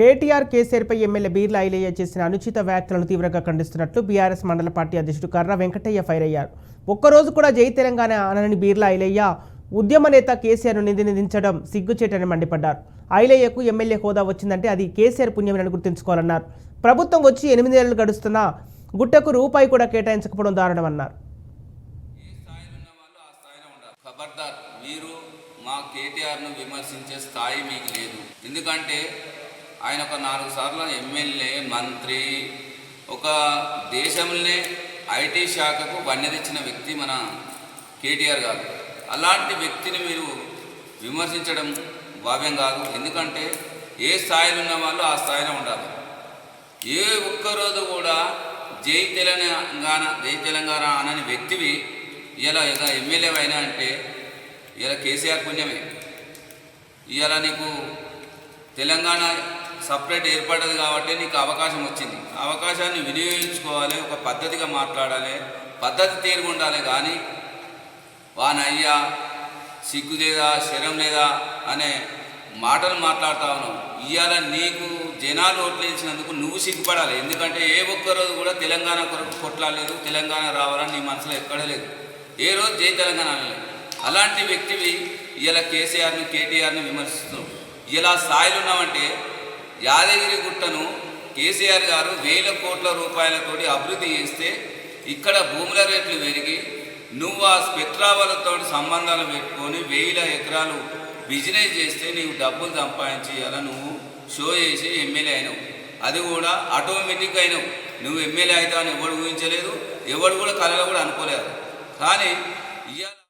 KTR కేసీఆర్పై MLA Birla Ailayya చేసిన అనుచిత వ్యాఖ్యలను తీవ్రంగా ఖండిస్తున్నట్లు బీఆర్ఎస్ మండల పార్టీ అధ్యక్షుడు కర్ర వెంకటయ్య ఫైర్ అయ్యారు. ఒక్కరోజు కూడా జై తెలంగాణ అనని బీర్లా ఐలయ్య ఉద్యమ నేత కేసీఆర్ను నిందించడం సిగ్గుచేటని మండిపడ్డారు. ఐలయ్యకు ఎమ్మెల్యే హోదా వచ్చిందంటే అది కేసీఆర్ పుణ్యమని గుర్తుంచుకోవాలన్నారు. ప్రభుత్వం వచ్చి 8 ఏళ్లు గడుస్తున్నా గుట్టకు రూపాయి కూడా కేటాయించకపోవడం దారుణమన్నారు. మా కేటీఆర్ను విమర్శించే స్థాయి మీకు లేదు. ఎందుకంటే ఆయన ఒక 4 సార్లు ఎమ్మెల్యే, మంత్రి, ఒక దేశంలోనే ఐటీ శాఖకు వన్నె తెచ్చిన వ్యక్తి మన కేటీఆర్ గారు. అలాంటి వ్యక్తిని మీరు విమర్శించడం భావ్యం కాదు. ఎందుకంటే ఏ స్థాయిలో ఉన్న వాళ్ళు ఆ స్థాయిలో ఉండాలి. ఏ ఒక్కరోజు కూడా జై తెలంగాణ అనని వ్యక్తివి ఇలా ఎమ్మెల్యే అయినా అంటే ఇలా కేసీఆర్ పుణ్యమే. ఇవాళ నీకు తెలంగాణ సపరేట్ ఏర్పడ్డది కాబట్టి నీకు అవకాశం వచ్చింది. అవకాశాన్ని వినియోగించుకోవాలి, ఒక పద్ధతిగా మాట్లాడాలి, పద్ధతి తీరుగా ఉండాలి. కానీ వానయ్యా సిగ్గు లేదా, శరం లేదా అనే మాటలు మాట్లాడుతా ఉన్నావు. ఇవాళ నీకు జనాలు ఓట్లేసినందుకు నువ్వు సిగ్గుపడాలి. ఎందుకంటే ఏ ఒక్కరోజు కూడా తెలంగాణ కొరకు కొట్లాడలేదు, తెలంగాణ రావాలని నీ మనసులో ఎక్కడ లేదు. ఏ రోజు జై తెలంగాణ అనలేదు. అలాంటి వ్యక్తివి ఇలా కేసీఆర్ని, కేటీఆర్ని విమర్శిస్తున్నావు. ఇలా స్థాయిలో ఉన్నామంటే యాదగిరి గుట్టను కేసీఆర్ గారు 1000 కోట్ల రూపాయలతోటి అభివృద్ధి చేస్తే ఇక్కడ భూముల రేట్లు పెరిగి నువ్వు ఆ స్పెట్రావాలతో సంబంధాలు పెట్టుకొని 1000 ఎకరాలు బిజినెస్ చేస్తే నీవు డబ్బులు సంపాదించి అలా నువ్వు షో చేసి ఎమ్మెల్యే అయినావు. అది కూడా ఆటోమేటిక్గా అయినావు. నువ్వు ఎమ్మెల్యే అవుతావని ఎవడు ఊహించలేదు, ఎవడు కూడా కళలో కూడా అనుకోలేదు. కానీ ఇవాళ